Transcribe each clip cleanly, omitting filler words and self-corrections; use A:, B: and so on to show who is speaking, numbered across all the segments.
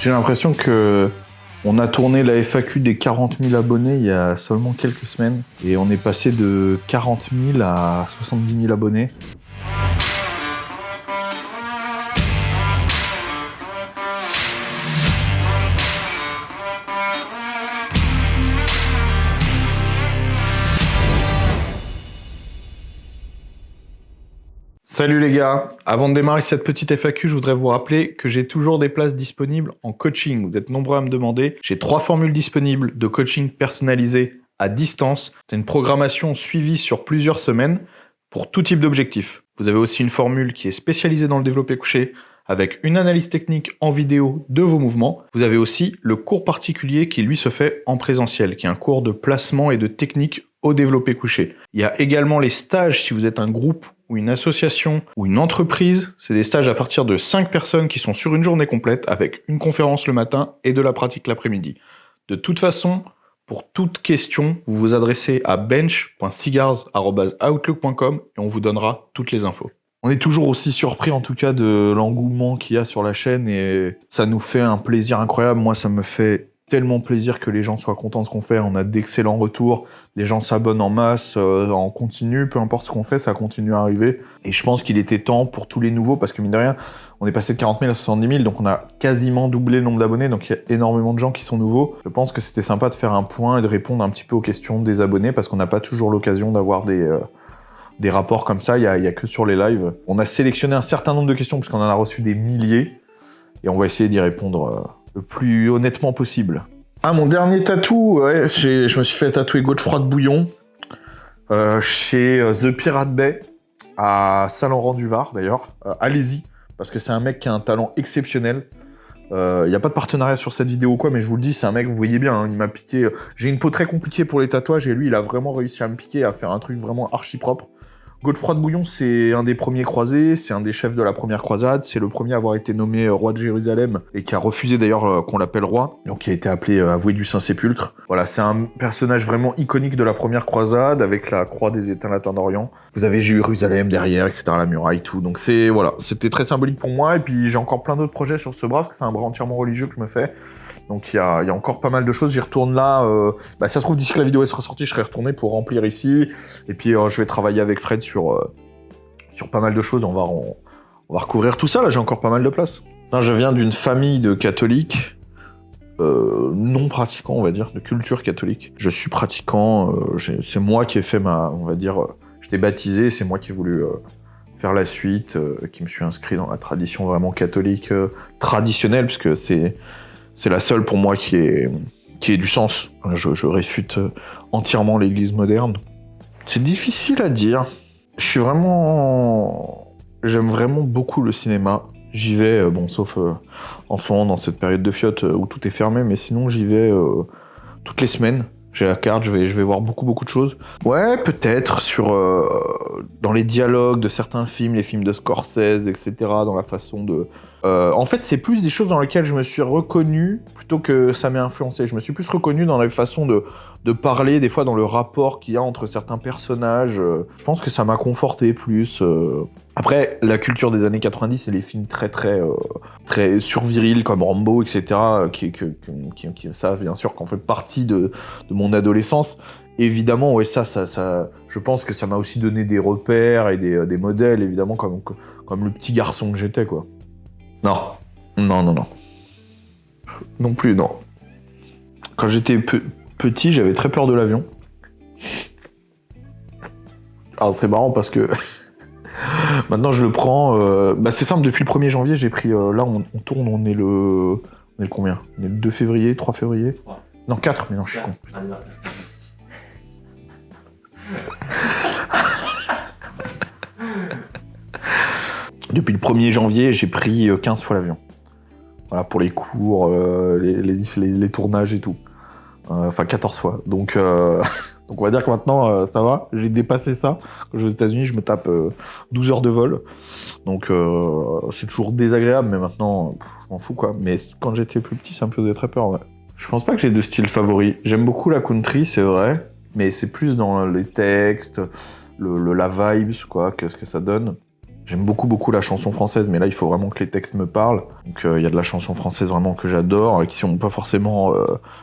A: J'ai l'impression que on a tourné la FAQ des 40 000 abonnés il y a seulement quelques semaines. Et on est passé de 40 000 à 70 000 abonnés. Salut les gars, avant de démarrer cette petite FAQ, je voudrais vous rappeler que j'ai toujours des places disponibles en coaching. Vous êtes nombreux à me demander. J'ai 3 formules disponibles de coaching personnalisé à distance. C'est une programmation suivie sur plusieurs semaines pour tout type d'objectif. Vous avez aussi une formule qui est spécialisée dans le développé couché avec une analyse technique en vidéo de vos mouvements. Vous avez aussi le cours particulier qui lui se fait en présentiel, qui est un cours de placement et de technique au développé couché. Il y a également les stages si vous êtes un groupe ou une association ou une entreprise. C'est des stages à partir de 5 personnes qui sont sur une journée complète avec une conférence le matin et de la pratique l'après-midi. De toute façon, pour toute question, vous vous adressez à bench.cigars@outlook.com et on vous donnera toutes les infos. On est toujours aussi surpris en tout cas de l'engouement qu'il y a sur la chaîne et ça nous fait un plaisir incroyable. Moi, ça me fait tellement plaisir que les gens soient contents de ce qu'on fait. On a d'excellents retours. Les gens s'abonnent en masse, en continu. Peu importe ce qu'on fait, ça continue à arriver. Et je pense qu'il était temps pour tous les nouveaux, parce que mine de rien, on est passé de 40 000 à 70 000, donc on a quasiment doublé le nombre d'abonnés. Donc il y a énormément de gens qui sont nouveaux. Je pense que c'était sympa de faire un point et de répondre un petit peu aux questions des abonnés, parce qu'on n'a pas toujours l'occasion d'avoir des rapports comme ça. Il y a que sur les lives. On a sélectionné un certain nombre de questions, parce qu'on en a reçu des milliers. Et on va essayer d'y répondre le plus honnêtement possible. Ah, mon dernier tatou, ouais, je me suis fait tatouer Godefroy de Bouillon chez The Pirate Bay à Saint-Laurent-du-Var d'ailleurs. Allez-y, parce que c'est un mec qui a un talent exceptionnel. Il n'y a pas de partenariat sur cette vidéo ou quoi, mais je vous le dis, c'est un mec, vous voyez bien, hein, il m'a piqué. J'ai une peau très compliquée pour les tatouages et lui, il a vraiment réussi à me piquer, à faire un truc vraiment archi propre. Godefroy de Bouillon, c'est un des premiers croisés, c'est un des chefs de la première croisade, c'est le premier à avoir été nommé roi de Jérusalem et qui a refusé d'ailleurs qu'on l'appelle roi, donc qui a été appelé avoué du Saint-Sépulcre. Voilà, c'est un personnage vraiment iconique de la première croisade avec la croix des éteints latins d'Orient. Vous avez Jérusalem derrière, etc., la muraille, tout. Donc voilà, c'était très symbolique pour moi et puis j'ai encore plein d'autres projets sur ce bras parce que c'est un bras entièrement religieux que je me fais. Donc il y a encore pas mal de choses, j'y retourne là, ça se trouve d'ici que la vidéo est ressortie, je serai retourné pour remplir ici, et puis je vais travailler avec Fred sur pas mal de choses, on va recouvrir tout ça, là j'ai encore pas mal de place. Là, je viens d'une famille de catholiques, non pratiquants on va dire, de culture catholique. Je suis pratiquant, c'est moi qui ai fait j'étais baptisé, c'est moi qui ai voulu faire la suite, qui me suis inscrit dans la tradition vraiment catholique traditionnelle, puisque c'est la seule pour moi qui ait du sens. Je réfute entièrement l'église moderne. C'est difficile à dire. J'aime vraiment beaucoup le cinéma. J'y vais, sauf en ce moment dans cette période de fiotte où tout est fermé, mais sinon j'y vais toutes les semaines. J'ai la carte, je vais voir beaucoup de choses. Ouais, peut-être dans les dialogues de certains films, les films de Scorsese, etc., dans la façon de... en fait, c'est plus des choses dans lesquelles je me suis reconnu, plutôt que ça m'ait influencé. Je me suis plus reconnu dans la façon de parler, des fois dans le rapport qu'il y a entre certains personnages. Je pense que ça m'a conforté plus. Après, la culture des années 90 et les films très survirils comme Rambo, etc., qui ça, bien sûr, qu'en fait partie de mon adolescence. Évidemment, ouais, ça, je pense que ça m'a aussi donné des repères et des modèles, évidemment, comme le petit garçon que j'étais, quoi. Non. Non plus, non. Quand j'étais petit, j'avais très peur de l'avion. Alors, c'est marrant parce que... Maintenant, je le prends... c'est simple, depuis le 1er janvier, j'ai pris... là, on tourne, on est le combien ? On est le 2 février, 3 février ? Ouais. Non, 4, mais non, je suis con. Depuis le 1er janvier, j'ai pris 15 fois l'avion. Voilà, pour les cours, les tournages et tout. 14 fois. Donc on va dire que maintenant, ça va. J'ai dépassé ça. Quand je vais aux États-Unis, je me tape 12 heures de vol. Donc c'est toujours désagréable, mais maintenant, je m'en fous, quoi. Mais quand j'étais plus petit, ça me faisait très peur, ouais. Je pense pas que j'ai de style favori. J'aime beaucoup la country, c'est vrai. Mais c'est plus dans les textes, la vibe, quoi, qu'est-ce que ça donne. J'aime beaucoup la chanson française, mais là, il faut vraiment que les textes me parlent. Donc, il y a de la chanson française vraiment que j'adore, qui sont pas forcément,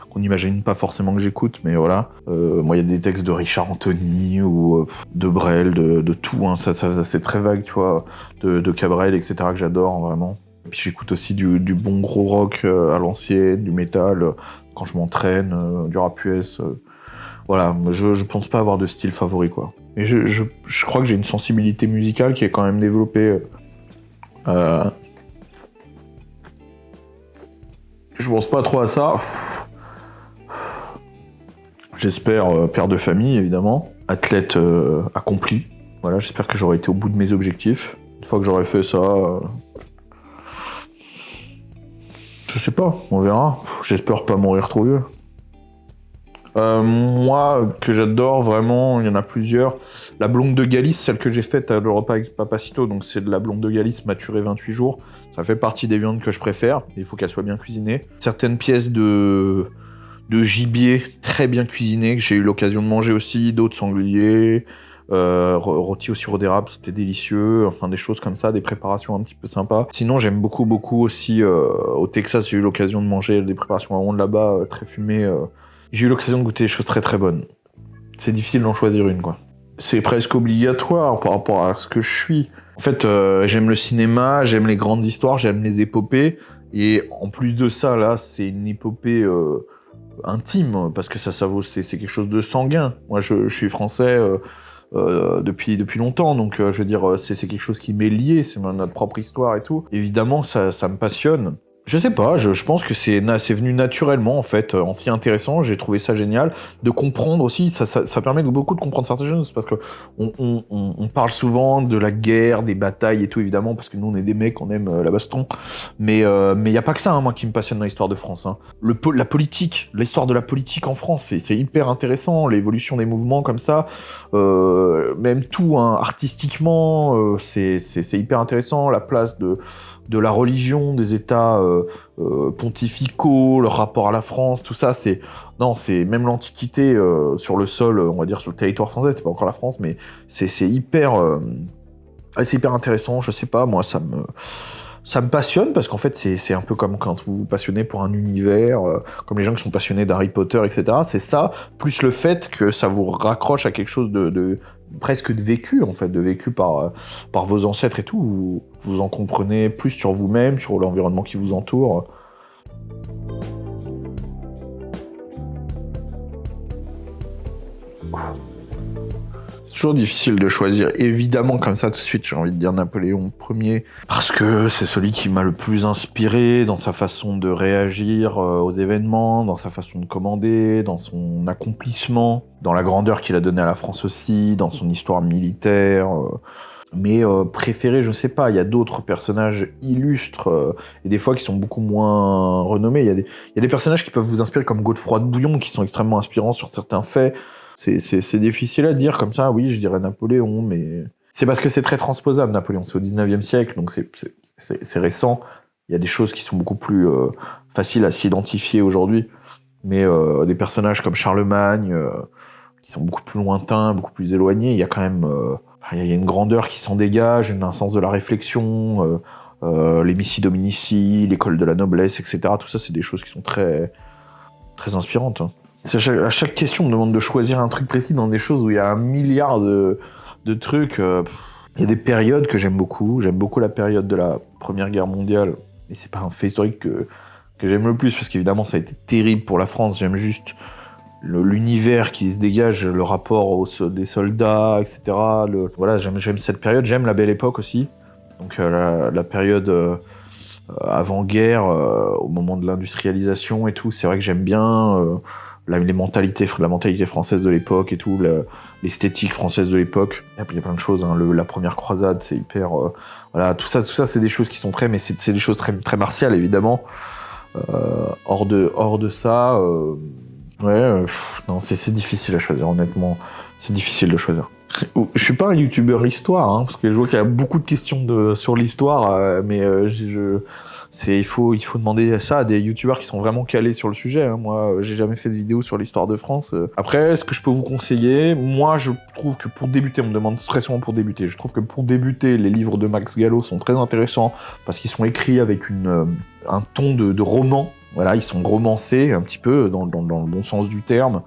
A: qu'on n'imagine pas forcément que j'écoute, mais voilà. Moi, il y a des textes de Richard Anthony ou de Brel, de tout. Hein, ça c'est très vague, tu vois, de Cabrel, etc. que j'adore vraiment. Et puis j'écoute aussi du bon gros rock à l'ancienne, du métal quand je m'entraîne, du rap US. Voilà, je pense pas avoir de style favori, quoi. Mais je crois que j'ai une sensibilité musicale qui est quand même développée. Je pense pas trop à ça. J'espère père de famille, évidemment. Athlète accompli. Voilà, j'espère que j'aurai été au bout de mes objectifs. Une fois que j'aurai fait ça... Je sais pas, on verra. J'espère pas mourir trop vieux. Moi, que j'adore vraiment, il y en a plusieurs. La blonde de Galice, celle que j'ai faite à l'Europa avec Papacito, donc c'est de la blonde de Galice maturée 28 jours. Ça fait partie des viandes que je préfère, il faut qu'elle soit bien cuisinée. Certaines pièces de gibier très bien cuisinées, que j'ai eu l'occasion de manger aussi, d'autres sangliers, rôti au sirop d'érable, c'était délicieux, enfin des choses comme ça, des préparations un petit peu sympas. Sinon, j'aime beaucoup aussi, au Texas, j'ai eu l'occasion de manger des préparations vraiment de là-bas, très fumées. J'ai eu l'occasion de goûter des choses très bonnes. C'est difficile d'en choisir une, quoi. C'est presque obligatoire par rapport à ce que je suis. En fait, j'aime le cinéma, j'aime les grandes histoires, j'aime les épopées. Et en plus de ça, là, c'est une épopée intime, parce que c'est quelque chose de sanguin. Moi, je suis français depuis longtemps, donc je veux dire, c'est quelque chose qui m'est lié, c'est notre propre histoire et tout. Évidemment, ça me passionne. Je sais pas, je pense que c'est venu naturellement, en fait, en s'y intéressant, j'ai trouvé ça génial, de comprendre aussi, ça permet beaucoup de comprendre certaines choses, parce que on parle souvent de la guerre, des batailles et tout, évidemment, parce que nous, on est des mecs, on aime la baston, mais y a pas que ça, hein, moi, qui me passionne dans l'histoire de France. Hein. La politique, l'histoire de la politique en France, c'est hyper intéressant, l'évolution des mouvements comme ça, même tout, hein, artistiquement, c'est hyper intéressant, la place de la religion, des États pontificaux, leur rapport à la France, tout ça, c'est même l'Antiquité sur le sol, on va dire sur le territoire français, c'était pas encore la France, mais c'est hyper intéressant. Je sais pas, moi ça me passionne parce qu'en fait c'est un peu comme quand vous vous passionnez pour un univers, comme les gens qui sont passionnés d'Harry Potter, etc. C'est ça, plus le fait que ça vous raccroche à quelque chose de presque de vécu, en fait, de vécu par vos ancêtres et tout. Vous en comprenez plus sur vous-même, sur l'environnement qui vous entoure. C'est toujours difficile de choisir. Évidemment, comme ça, tout de suite, j'ai envie de dire Napoléon Ier, parce que c'est celui qui m'a le plus inspiré dans sa façon de réagir aux événements, dans sa façon de commander, dans son accomplissement, dans la grandeur qu'il a donnée à la France aussi, dans son histoire militaire. Mais préféré, je sais pas, il y a d'autres personnages illustres et des fois qui sont beaucoup moins renommés. Il y a des personnages qui peuvent vous inspirer comme Godefroy de Bouillon, qui sont extrêmement inspirants sur certains faits. C'est difficile à dire comme ça, oui, je dirais Napoléon, mais... C'est parce que c'est très transposable, Napoléon. C'est au 19e siècle, donc c'est récent. Il y a des choses qui sont beaucoup plus faciles à s'identifier aujourd'hui. Mais des personnages comme Charlemagne, qui sont beaucoup plus lointains, beaucoup plus éloignés, il y a quand même... il y a une grandeur qui s'en dégage, un sens de la réflexion, les missi dominici, l'école de la noblesse, etc. Tout ça, c'est des choses qui sont très inspirantes. Hein. À chaque question, on me demande de choisir un truc précis dans des choses où il y a un milliard de trucs. Il y a des périodes que j'aime beaucoup. J'aime beaucoup la période de la Première Guerre mondiale. Et c'est pas un fait historique que j'aime le plus, parce qu'évidemment, ça a été terrible pour la France. J'aime juste l'univers qui se dégage, le rapport des soldats, etc. Voilà, j'aime cette période. J'aime la Belle Époque aussi. Donc la période avant-guerre, au moment de l'industrialisation et tout. C'est vrai que j'aime bien... la mentalité française de l'époque et tout, l'esthétique française de l'époque. Et puis il y a plein de choses, hein, la première croisade, c'est hyper... voilà, tout ça c'est des choses qui sont mais c'est des choses très martiales, évidemment. Hors de ça, non, c'est difficile à choisir, honnêtement. C'est difficile de choisir. Je suis pas un youtubeur histoire, hein, parce que je vois qu'il y a beaucoup de questions sur l'histoire, mais il faut demander ça à des youtubeurs qui sont vraiment calés sur le sujet. Hein. Moi, j'ai jamais fait de vidéo sur l'histoire de France. Après, ce que je peux vous conseiller, moi, je trouve que pour débuter, on me demande très souvent pour débuter, je trouve que pour débuter, les livres de Max Gallo sont très intéressants, parce qu'ils sont écrits avec un ton de roman. Voilà, ils sont romancés un petit peu, dans le bon sens du terme.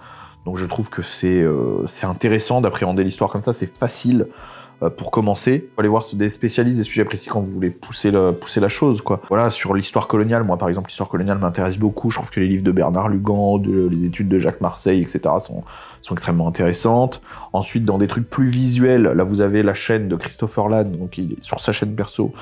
A: Donc je trouve que c'est intéressant d'appréhender l'histoire comme ça, c'est facile pour commencer. Faut aller voir des spécialistes des sujets précis quand vous voulez pousser la chose, quoi. Voilà, sur l'histoire coloniale, moi par exemple, l'histoire coloniale m'intéresse beaucoup. Je trouve que les livres de Bernard Lugan, les études de Jacques Marseille, etc. sont extrêmement intéressantes. Ensuite, dans des trucs plus visuels, là vous avez la chaîne de Christopher Lann, donc il est sur sa chaîne perso,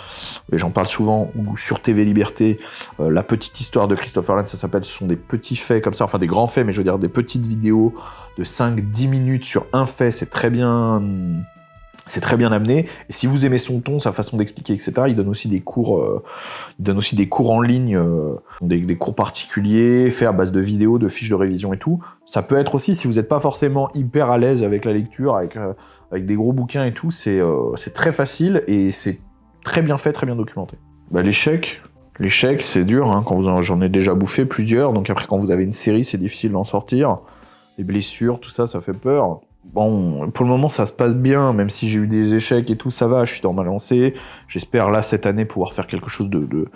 A: et j'en parle souvent, ou sur TV Liberté, la petite histoire de Christopher Lann, ça s'appelle, ce sont des petits faits comme ça, enfin des grands faits, mais je veux dire des petites vidéos de 5-10 minutes sur un fait, c'est très bien amené. Et si vous aimez son ton, sa façon d'expliquer, etc., il donne aussi des cours en ligne, des cours particuliers, faits à base de vidéos, de fiches de révision et tout. Ça peut être aussi, si vous n'êtes pas forcément hyper à l'aise avec la lecture, avec des gros bouquins et tout, c'est très facile et c'est très bien fait, très bien documenté. Bah, l'échec, c'est dur, hein, j'en ai déjà bouffé plusieurs, donc après quand vous avez une série, c'est difficile d'en sortir. Les blessures, tout ça, ça fait peur. Bon, pour le moment, ça se passe bien, même si j'ai eu des échecs et tout, ça va, je suis dans ma lancée. J'espère, là, cette année, pouvoir faire quelque chose de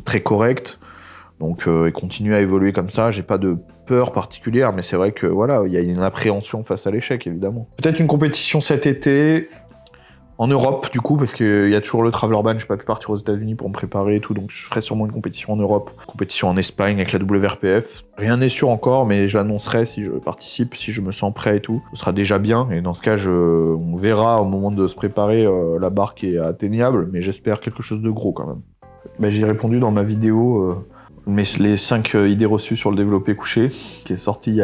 A: très correct. Donc, et continuer à évoluer comme ça. J'ai pas de peur particulière, mais c'est vrai que, voilà, il y a une appréhension face à l'échec, évidemment. Peut-être une compétition cet été, en Europe, du coup, parce qu'il y a toujours le Traveler Ban, j'ai pas pu partir aux États-Unis pour me préparer et tout, donc je ferai sûrement une compétition en Europe, compétition en Espagne avec la WRPF. Rien n'est sûr encore, mais je l'annoncerai si je participe, si je me sens prêt et tout. Ce sera déjà bien, et dans ce cas, on verra au moment de se préparer la barre qui est atteignable, mais j'espère quelque chose de gros quand même. Bah, j'ai répondu dans ma vidéo les 5 idées reçues sur le développé couché, qui est sorti il y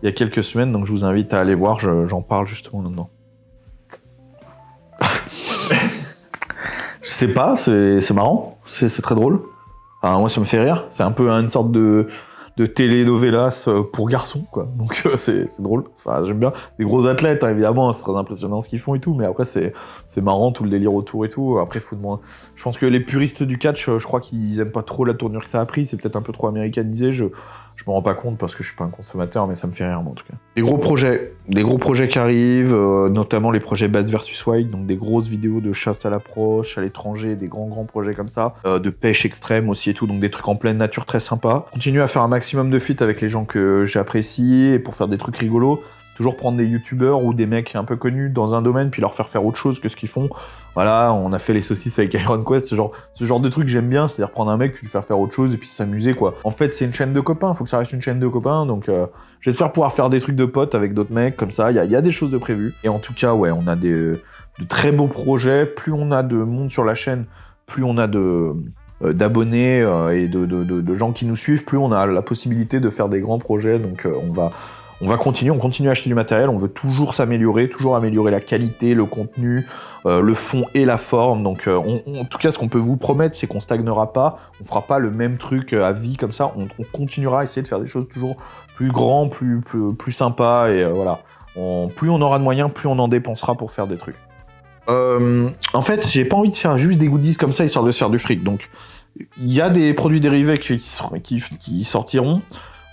A: a quelques semaines, donc je vous invite à aller voir, j'en parle justement là-dedans. Je sais pas, c'est marrant, c'est très drôle. Enfin, moi, ça me fait rire. C'est un peu une sorte de télénovelas pour garçons, quoi. Donc c'est drôle. Enfin, j'aime bien. Des gros athlètes, hein, évidemment, c'est très impressionnant ce qu'ils font et tout, mais après c'est marrant, tout le délire autour et tout. Après, je pense que les puristes du catch, je crois qu'ils aiment pas trop la tournure que ça a pris. C'est peut-être un peu trop américanisé. Je me rends pas compte parce que je suis pas un consommateur, mais ça me fait rire, moi, en tout cas. Des gros projets qui arrivent, notamment les projets Bad vs Wild, donc des grosses vidéos de chasse à l'approche, à l'étranger, des grands projets comme ça, de pêche extrême aussi et tout, donc des trucs en pleine nature très sympas. Continuer à faire un maximum de feats avec les gens que j'apprécie et pour faire des trucs rigolos. Toujours prendre des youtubeurs ou des mecs un peu connus dans un domaine puis leur faire autre chose que ce qu'ils font. Voilà, on a fait les saucisses avec Iron Quest, ce genre de truc j'aime bien, c'est-à-dire prendre un mec puis le faire autre chose et puis s'amuser, quoi. En fait, c'est une chaîne de copains, faut que ça reste une chaîne de copains, donc j'espère pouvoir faire des trucs de potes avec d'autres mecs comme ça, il y a des choses de prévues. Et en tout cas, ouais, on a de très beaux projets, plus on a de monde sur la chaîne, plus on a d'abonnés et de gens qui nous suivent, plus on a la possibilité de faire des grands projets, donc on continue à acheter du matériel, on veut toujours s'améliorer, toujours améliorer la qualité, le contenu, le fond et la forme. Donc en tout cas, ce qu'on peut vous promettre, c'est qu'on stagnera pas, on fera pas le même truc à vie comme ça, on continuera à essayer de faire des choses toujours plus grands, plus sympas, et voilà. Plus on aura de moyens, plus on en dépensera pour faire des trucs. En fait, j'ai pas envie de faire juste des goodies comme ça, histoire de se faire du fric. Donc, il y a des produits dérivés qui sortiront,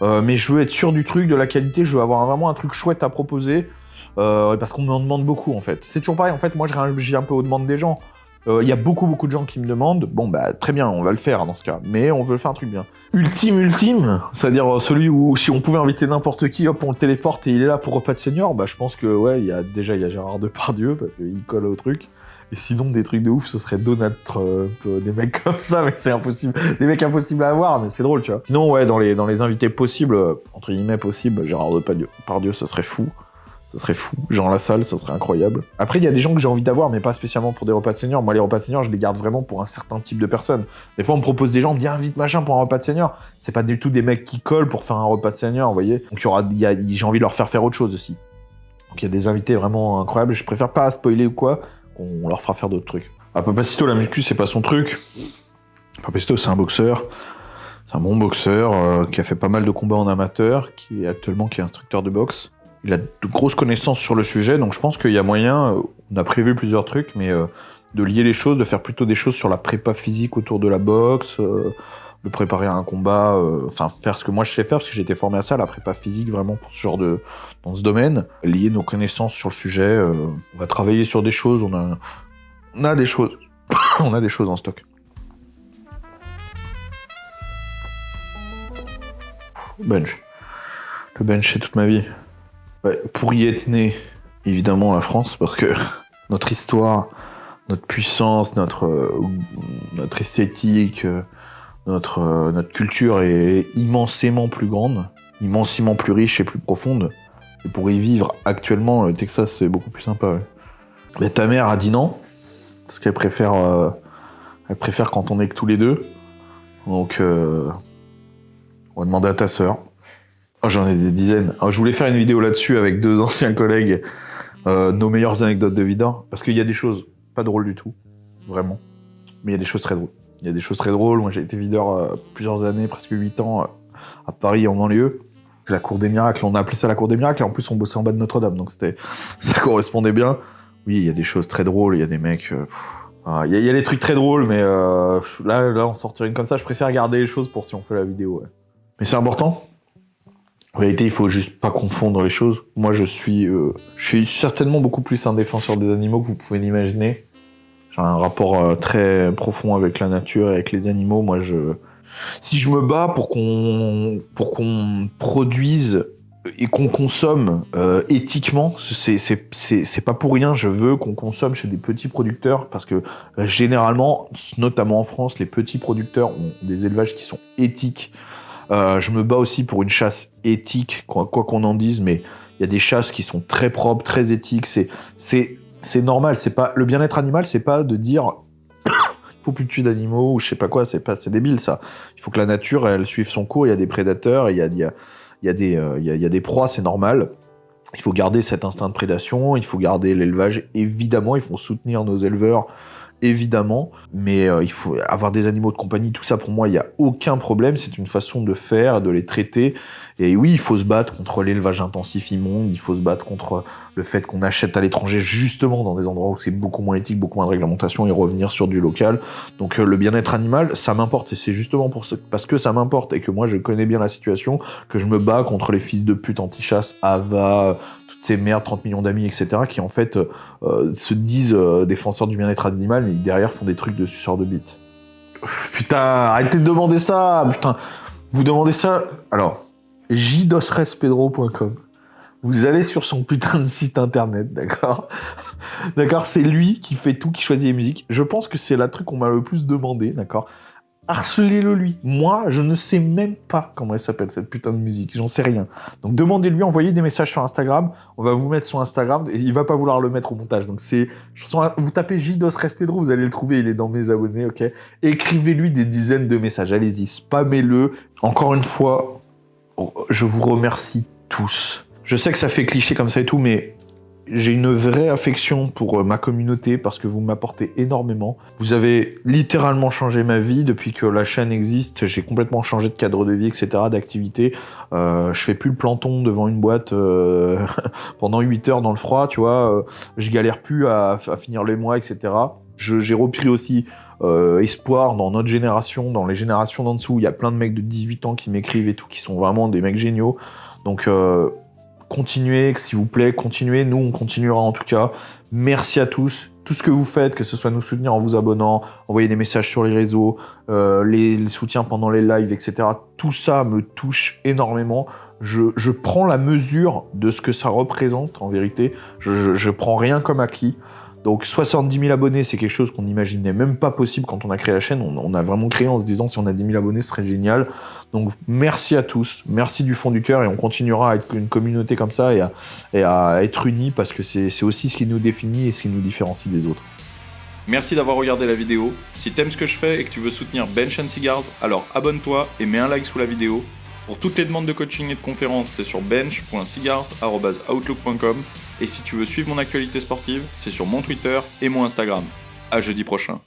A: mais je veux être sûr du truc, de la qualité, je veux avoir vraiment un truc chouette à proposer, parce qu'on m'en demande beaucoup, en fait. C'est toujours pareil, en fait, moi, je réagis un peu aux demandes des gens. Il y a beaucoup de gens qui me demandent, bon bah très bien, on va le faire dans ce cas, mais on veut faire un truc bien. Ultime, c'est-à-dire celui où si on pouvait inviter n'importe qui, hop on le téléporte et il est là pour repas de senior, bah je pense que ouais, il y a Gérard Depardieu parce qu'il colle au truc. Et sinon des trucs de ouf, ce serait Donald Trump, des mecs comme ça, mais c'est impossible, des mecs impossibles à avoir, mais c'est drôle, tu vois. Sinon ouais, dans les invités possibles, entre guillemets possibles, Gérard Depardieu, ce serait fou. Ça serait fou. Jean Lassalle, ça serait incroyable. Après, il y a des gens que j'ai envie d'avoir, mais pas spécialement pour des repas de senior. Moi, les repas de senior, je les garde vraiment pour un certain type de personnes. Des fois, on me propose des gens, viens vite, machin, pour un repas de senior. C'est pas du tout des mecs qui collent pour faire un repas de senior, vous voyez. Donc, j'ai envie de leur faire autre chose aussi. Donc, il y a des invités vraiment incroyables. Je préfère pas spoiler ou quoi, qu'on leur fera faire d'autres trucs. Papacito, la muscu, c'est pas son truc. Papacito, c'est un boxeur. C'est un bon boxeur qui a fait pas mal de combats en amateur, qui est instructeur de boxe. Il a de grosses connaissances sur le sujet, donc je pense qu'il y a moyen, on a prévu plusieurs trucs, mais de lier les choses, de faire plutôt des choses sur la prépa physique autour de la boxe, de préparer un combat, enfin faire ce que moi je sais faire, parce que j'ai été formé à ça, la prépa physique, vraiment pour ce genre dans ce domaine, lier nos connaissances sur le sujet, on va travailler sur des choses, on a des choses, on a des choses en stock. Bench. Le bench, c'est toute ma vie. Ouais, pour y être né, évidemment la France, parce que notre histoire, notre puissance, notre esthétique, notre culture est immensément plus grande, immensément plus riche et plus profonde. Et pour y vivre actuellement, le Texas, c'est beaucoup plus sympa. Ouais. Mais ta mère a dit non, parce qu'elle préfère quand on est que tous les deux. Donc, on va demander à ta sœur. Oh, j'en ai des dizaines. Alors, je voulais faire une vidéo là-dessus avec 2 anciens collègues, nos meilleures anecdotes de videur, parce qu'il y a des choses pas drôles du tout, vraiment, mais il y a des choses très drôles. Il y a des choses très drôles. Moi, j'ai été videur plusieurs années, presque 8 ans, à Paris, en banlieue. La Cour des Miracles, on a appelé ça la Cour des Miracles, et en plus, on bossait en bas de Notre-Dame, donc ça correspondait bien. Oui, il y a des choses très drôles, il y a des mecs... il y a des trucs très drôles, mais là, on sortir une comme ça, je préfère garder les choses pour si on fait la vidéo. Ouais. Mais c'est important. En réalité, il faut juste pas confondre les choses. Moi, je suis certainement beaucoup plus un défenseur des animaux que vous pouvez l'imaginer. J'ai un rapport très profond avec la nature et avec les animaux. Moi, si je me bats pour qu'on produise et qu'on consomme éthiquement, c'est pas pour rien. Je veux qu'on consomme chez des petits producteurs parce que généralement, notamment en France, les petits producteurs ont des élevages qui sont éthiques. Je me bats aussi pour une chasse éthique, quoi qu'on en dise, mais il y a des chasses qui sont très propres, très éthiques. C'est normal. C'est pas le bien-être animal, c'est pas de dire il faut plus tuer d'animaux ou je sais pas quoi. C'est débile ça. Il faut que la nature elle suive son cours. Il y a des prédateurs, il y a des proies, c'est normal. Il faut garder cet instinct de prédation. Il faut garder l'élevage. Évidemment, il faut soutenir nos éleveurs. Évidemment, mais il faut avoir des animaux de compagnie, tout ça pour moi, il n'y a aucun problème, c'est une façon de faire, de les traiter, et oui, il faut se battre contre l'élevage intensif immonde, il faut se battre contre le fait qu'on achète à l'étranger justement dans des endroits où c'est beaucoup moins éthique, beaucoup moins de réglementation, et revenir sur du local, donc le bien-être animal, ça m'importe, et c'est justement parce que ça m'importe, et que moi je connais bien la situation, que je me bats contre les fils de pute anti-chasse, AVA, toutes ces merdes, 30 millions d'amis, etc., qui en fait se disent défenseurs du bien-être animal, mais derrière font des trucs de suceurs de bites. Putain, arrêtez de demander ça, putain. Vous demandez ça, alors, jdosrespedro.com. Vous allez sur son putain de site internet, d'accord? D'accord, c'est lui qui fait tout, qui choisit les musiques. Je pense que c'est la truc qu'on m'a le plus demandé, d'accord? Harcelez-le lui. Moi, je ne sais même pas comment elle s'appelle, cette putain de musique. J'en sais rien. Donc demandez-lui, envoyez des messages sur Instagram. On va vous mettre son Instagram et il va pas vouloir le mettre au montage. Donc vous tapez jdosrespedro, vous allez le trouver, il est dans mes abonnés, ok? Écrivez-lui des dizaines de messages. Allez-y, spammez-le. Encore une fois, je vous remercie tous. Je sais que ça fait cliché comme ça et tout, mais j'ai une vraie affection pour ma communauté parce que vous m'apportez énormément. Vous avez littéralement changé ma vie depuis que la chaîne existe. J'ai complètement changé de cadre de vie, etc., d'activité. Je fais plus le planton devant une boîte pendant 8 heures dans le froid, tu vois. Je galère plus à finir les mois, etc. J'ai repris aussi espoir dans notre génération, dans les générations d'en dessous. Il y a plein de mecs de 18 ans qui m'écrivent et tout, qui sont vraiment des mecs géniaux. Donc... continuez, s'il vous plaît, continuez. Nous, on continuera en tout cas. Merci à tous. Tout ce que vous faites, que ce soit nous soutenir en vous abonnant, envoyer des messages sur les réseaux, les soutiens pendant les lives, etc. Tout ça me touche énormément. Je prends la mesure de ce que ça représente, en vérité. Je prends rien comme acquis. Donc 70 000 abonnés, c'est quelque chose qu'on n'imaginait même pas possible quand on a créé la chaîne. On a vraiment créé en se disant si on a 10 000 abonnés, ce serait génial. Donc merci à tous, merci du fond du cœur et on continuera à être une communauté comme ça et à être unis parce que c'est aussi ce qui nous définit et ce qui nous différencie des autres.
B: Merci d'avoir regardé la vidéo. Si t'aimes ce que je fais et que tu veux soutenir Bench & Cigars, alors abonne-toi et mets un like sous la vidéo. Pour toutes les demandes de coaching et de conférences, c'est sur bench.cigars@outlook.com. Et si tu veux suivre mon actualité sportive, c'est sur mon Twitter et mon Instagram. À jeudi prochain.